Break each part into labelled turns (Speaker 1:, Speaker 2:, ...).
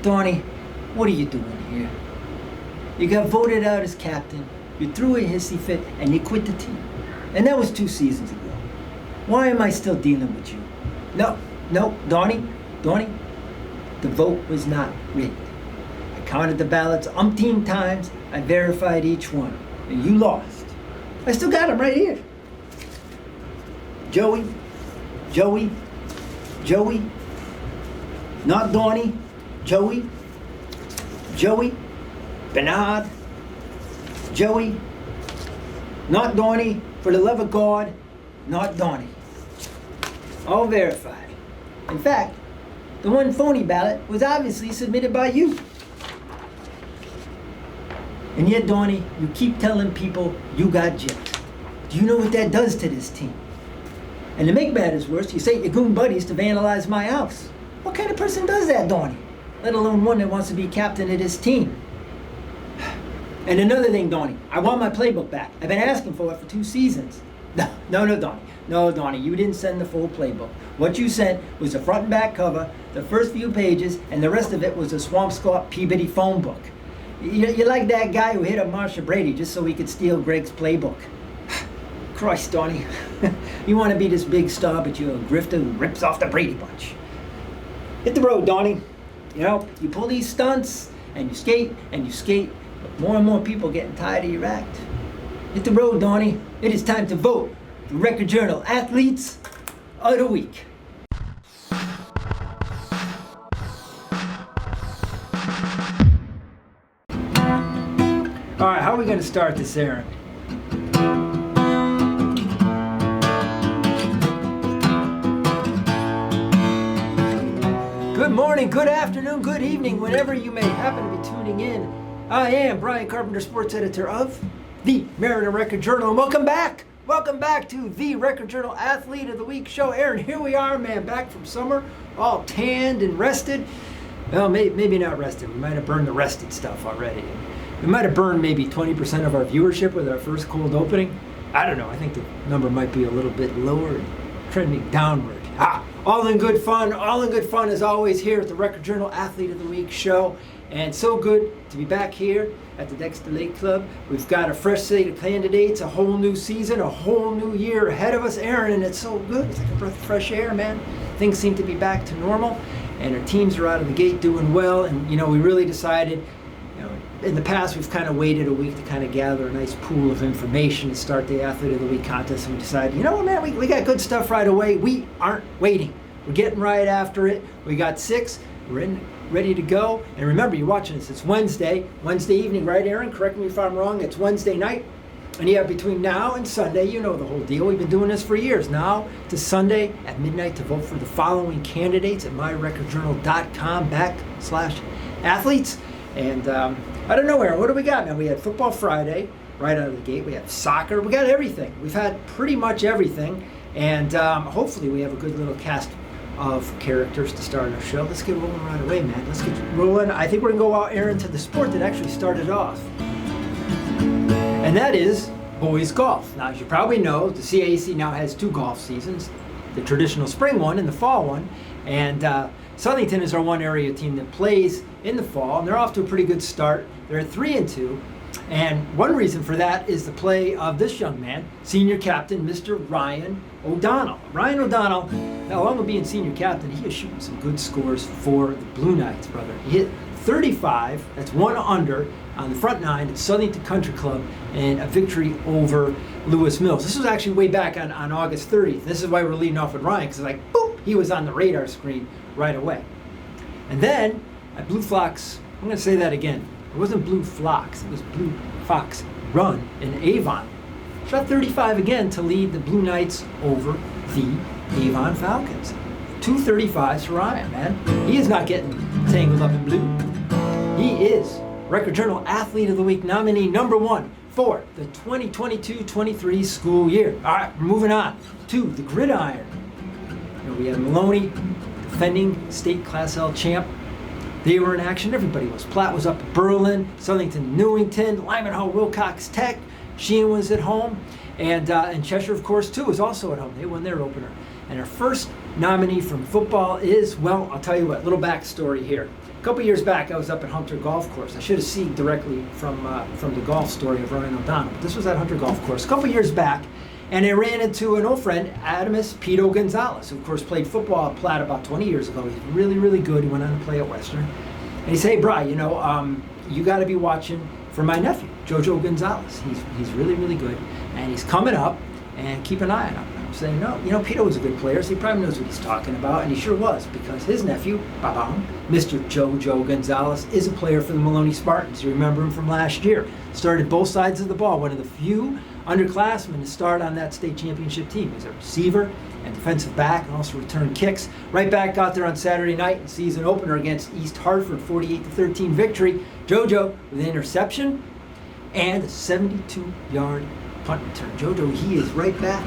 Speaker 1: Donnie, what are you doing here? You got voted out as captain, you threw a hissy fit, and you quit the team. And that was 2 seasons ago. Why am I still dealing with you? No, Donnie, the vote was not rigged. I counted the ballots umpteen times, I verified each one, and you lost. I still got them right here. Joey, not Donnie, Joey, Bernard, Joey, not Donnie, for the love of God, not Donnie. All verified. In fact, the one phony ballot was obviously submitted by you. And yet, Donnie, you keep telling people you got gypped. Do you know what that does to this team? And to make matters worse, you sent your goon buddies to vandalize my house. What kind of person does that, Donnie? Let alone one that wants to be captain of this team. And another thing, Donnie, I want my playbook back. I've been asking for it for 2 seasons. No, Donnie. No, Donnie, you didn't send the full playbook. What you sent was the front and back cover, the first few pages, and the rest of it was a Swampscott Peabody phone book. You're like that guy who hit up Marsha Brady just so he could steal Greg's playbook. Christ, Donnie. You want to be this big star, but you're a grifter who rips off the Brady Bunch. Hit the road, Donnie. You know, you pull these stunts, and you skate, but more and more people getting tired of your act. Hit the road, Donnie. It is time to vote. The Record Journal Athletes of the Week. All right, how are we going to start this, Aaron? Good morning, good afternoon, good evening, whenever you may happen to be tuning in. I am Brian Carpenter, sports editor of the Mariner Record Journal, and welcome back to the Record Journal Athlete of the Week show. Aaron, here we are, man, back from summer, all tanned and rested. Well, maybe not rested. We might have burned the rested stuff already. We might have burned maybe 20% of our viewership with our first cold opening. I don't know. I think the number might be a little bit lower, trending downward. All in good fun as always here at the Record Journal Athlete of the Week show. And so good to be back here at the Dexter Lake Club. We've got a fresh slate of candidates, a whole new season, a whole new year ahead of us, Aaron, and it's so good. It's like a breath of fresh air, man. Things seem to be back to normal, and our teams are out of the gate doing well. And, you know, we really decided, in the past, we've kind of waited a week to kind of gather a nice pool of information to start the Athlete of the Week contest, and we decided, you know what, man, we got good stuff right away. We aren't waiting. We're getting right after it. We got 6. We're ready to go. And remember, you're watching this. It's Wednesday evening, right, Aaron? Correct me if I'm wrong. It's Wednesday night. And you have between now and Sunday, you know the whole deal. We've been doing this for years. Now to Sunday at midnight to vote for the following candidates at myrecordjournal.com/athletes. And I don't know, Aaron, what do we got, man? We had Football Friday right out of the gate. We have soccer. We got everything. We've had pretty much everything. And hopefully we have a good little cast of characters to start our show. Let's get rolling right away, man. Let's get rolling. I think we're going to go out, Aaron, to the sport that actually started off. And that is boys golf. Now, as you probably know, the CAC now has 2 golf seasons, the traditional spring one and the fall one. And Southington is our one area team that plays in the fall, and they're off to a pretty good start. They're at 3-2. And one reason for that is the play of this young man, senior captain, Mr. Ryan O'Donnell. Ryan O'Donnell, now along with being senior captain, he is shooting some good scores for the Blue Knights, brother. He hit 35, that's 1 under, on the front 9 at Southington Country Club, and a victory over Lewis Mills. This was actually way back on August 30th. This is why we're leading off with Ryan, because like, boop, he was on the radar screen right away. And then, at Blue Fox, I'm going to say that again. It wasn't Blue Fox, it was Blue Fox Run in Avon. Shot 35 again to lead the Blue Knights over the Avon Falcons. 235s for Ryan, man. He is not getting tangled up in blue. He is Record Journal Athlete of the Week nominee number 1 for the 2022-23 school year. All right, we're moving on to the gridiron. We had Maloney, defending state Class L champ. They were in action. Everybody was. Platt was up at Berlin, Southington, Newington, Lyman Hall, Wilcox Tech. Sheehan was at home. And Cheshire, of course, too, was also at home. They won their opener. And our first nominee from football is, well, I'll tell you what, little backstory here. A couple years back, I was up at Hunter Golf Course. I should have seen directly from the golf story of Ryan O'Donnell, but this was at Hunter Golf Course a couple years back, and I ran into an old friend, Adamus Pito Gonzalez, who of course played football at Platt about 20 years ago. He's really, really good. He went on to play at Western. And he said, hey, Bri, you got to be watching for my nephew, Jojo Gonzalez. He's really, really good, and he's coming up, and keep an eye on him. I'm saying, no, Pito was a good player, so he probably knows what he's talking about, and he sure was, because his nephew, Mr. Jojo Gonzalez, is a player for the Maloney Spartans. You remember him from last year. Started both sides of the ball, one of the few underclassmen to start on that state championship team. He's a receiver and defensive back, and also returned kicks. Right back out there on Saturday night in season opener against East Hartford, 48-13 victory. Jojo with an interception and a 72-yard punt return. Jojo, he is right back.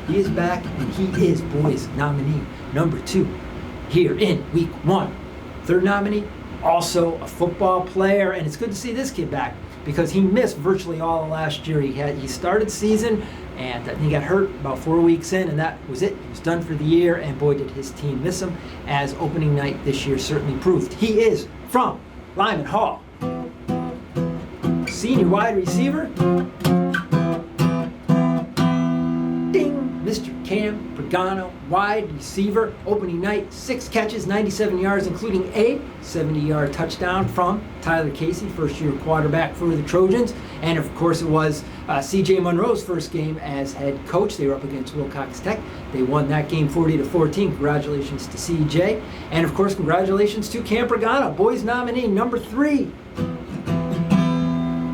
Speaker 1: He is back, and he is boys nominee number 2 here in week 1. Third nominee, also a football player, and it's good to see this kid back because he missed virtually all of last year. He started season, and he got hurt about 4 weeks in, and that was it. He was done for the year, and boy, did his team miss him, as opening night this year certainly proved. He is from Lyman Hall. Senior wide receiver, Mr. Cam Pagano, wide receiver, opening night, 6 catches, 97 yards, including a 70-yard touchdown from Tyler Casey, first-year quarterback for the Trojans. And, of course, it was C.J. Monroe's first game as head coach. They were up against Wilcox Tech. They won that game 40-14. Congratulations to C.J. And, of course, congratulations to Cam Pagano, boys nominee number 3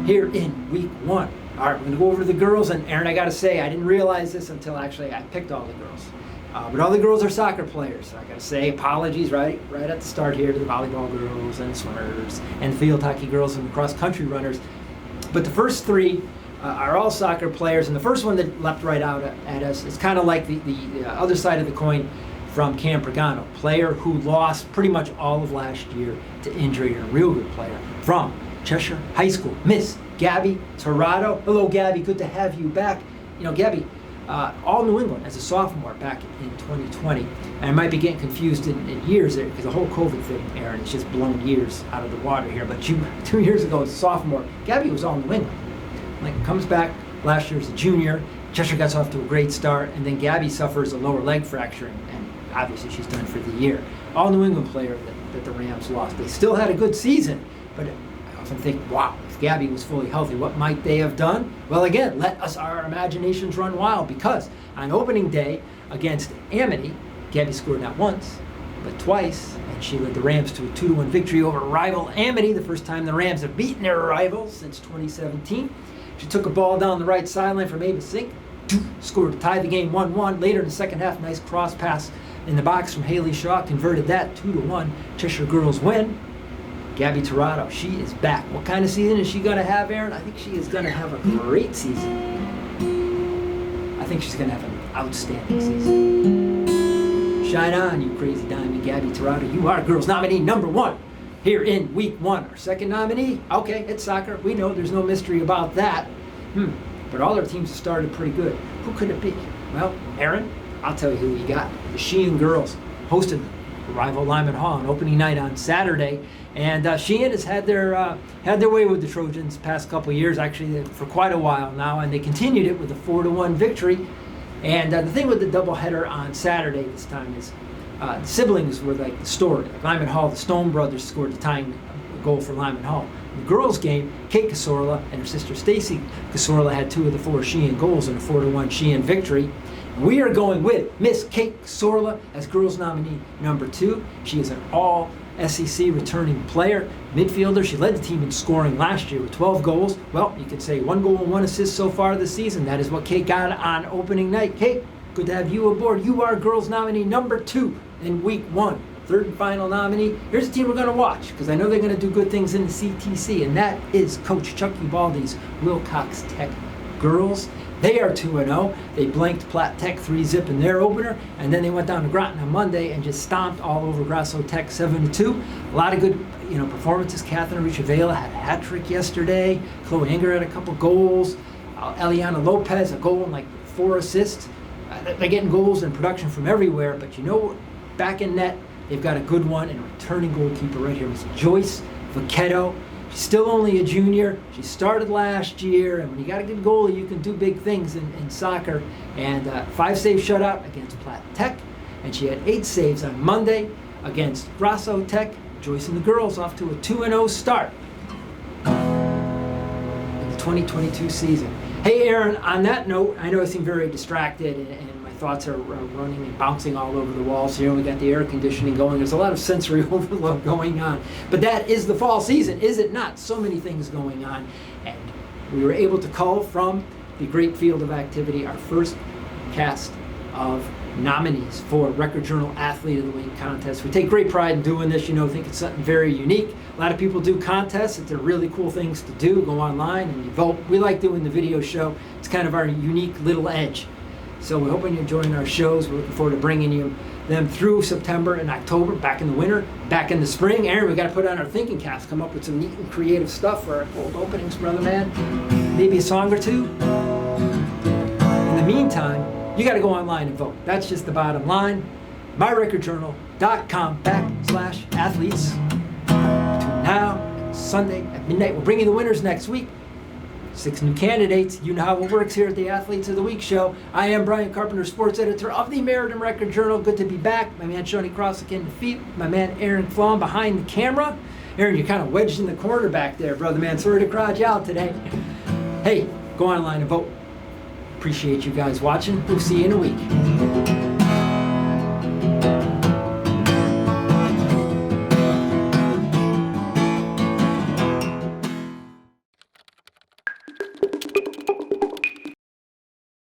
Speaker 1: here in week 1. All right, we're going to go over the girls, and Aaron, I got to say, I didn't realize this until actually I picked all the girls. But all the girls are soccer players. I got to say, apologies right at the start here to the volleyball girls and the swimmers and the field hockey girls and the cross-country runners. But the first 3 are all soccer players, and the first one that leapt right out at us is kind of like the other side of the coin from Cam Pagano, player who lost pretty much all of last year to injury, and a real good player from Cheshire High School, Miss Gabby Torado. Hello, Gabby. Good to have you back. Gabby, all New England as a sophomore back in 2020. And I might be getting confused in years there because the whole COVID thing, Aaron, has just blown years out of the water here. But 2 years ago as a sophomore, Gabby was all New England. Comes back last year as a junior. Cheshire gets off to a great start, and then Gabby suffers a lower leg fracture, and obviously she's done for the year. All New England player that the Rams lost. They still had a good season, but I often think, wow, if Gabby was fully healthy, what might they have done? Well, again, let us our imaginations run wild, because on opening day against Amity, Gabby scored not once, but twice, and she led the Rams to a 2-1 victory over rival Amity, the first time the Rams have beaten their rivals since 2017. She took a ball down the right sideline from Ava Sink, scored to tie the game 1-1. Later in the second half, nice cross pass in the box from Haley Shaw, converted that 2-1. Cheshire girls win. Gabby Torado, she is back. What kind of season is she going to have, Aaron? I think she is going to have a great season. I think she's going to have an outstanding season. Shine on, you crazy diamond, Gabby Tirado. You are girls nominee number 1 here in week 1. Our second nominee, okay, it's soccer. We know there's no mystery about that. But all our teams have started pretty good. Who could it be? Well, Aaron, I'll tell you who we got. The Sheehan girls hosted rival Lyman Hall on opening night on Saturday. And Sheehan has had their way with the Trojans past couple of years, actually for quite a while now, and they continued it with a 4-1 victory. And the thing with the doubleheader on Saturday this time is the siblings were like the story. Like Lyman Hall, the Stone brothers scored the tying goal for Lyman Hall. In the girls' game, Kate Sorla and her sister Stacy Sorla had 2 of the 4 Sheehan goals in a 4-1 Sheehan victory. We are going with Miss Kate Sorla as girls nominee number 2. She is an all-SEC returning player, midfielder. She led the team in scoring last year with 12 goals. Well, you could say 1 goal and 1 assist so far this season. That is what Kate got on opening night. Kate, good to have you aboard. You are girls nominee number 2 in week 1. Third and final nominee. Here's a team we're going to watch because I know they're going to do good things in the CTC, and that is Coach Chuck Ubaldi's Wilcox Tech girls. They are 2-0. They blanked Platt Tech 3-zip in their opener, and then they went down to Groton on Monday and just stomped all over Grasso Tech 7-2. A lot of good performances. Catherine Richavela had a hat trick yesterday. Chloe Anger had a couple goals. Eliana Lopez, a goal and 4 assists. They're getting goals and production from everywhere, but back in net, they've got a good one, and a returning goalkeeper right here is Joyce Vaquetto. She's still only a junior. She started last year, and when you got a good goalie, you can do big things in soccer. And 5-save shutout against Platte Tech, and she had 8 saves on Monday against Grosso Tech. Joyce and the girls off to a 2-0 start in the 2022 season. Hey, Aaron, on that note, I know I seem very distracted, and my thoughts are running and bouncing all over the walls here. We got the air conditioning going. There's a lot of sensory overload going on. But that is the fall season, is it not? So many things going on. And we were able to cull from the great field of activity our first cast of nominees for Record Journal Athlete of the Week contest. We take great pride in doing this, think it's something very unique. A lot of people do contests. They're really cool things to do. Go online and you vote. We like doing the video show. It's kind of our unique little edge. So we're hoping you're enjoying our shows. We're looking forward to bringing you them through September and October, back in the winter, back in the spring. Aaron, we got to put on our thinking caps, come up with some neat and creative stuff for our cold openings, brother man. Maybe a song or two. In the meantime, you got to go online and vote. That's just the bottom line. myrecordjournal.com/athletes. Between now and Sunday at midnight, we'll bring you the winners next week. 6 new candidates. You know how it works here at the Athletes of the Week show. I am Brian Carpenter, sports editor of the Meriden Record Journal. Good to be back. My man Shawnee Crossick in the feet. My man Aaron Flom behind the camera. Aaron, you're kind of wedged in the corner back there, brother man. Sorry to crowd you out today. Hey, go online and vote. Appreciate you guys watching. We'll see you in a week.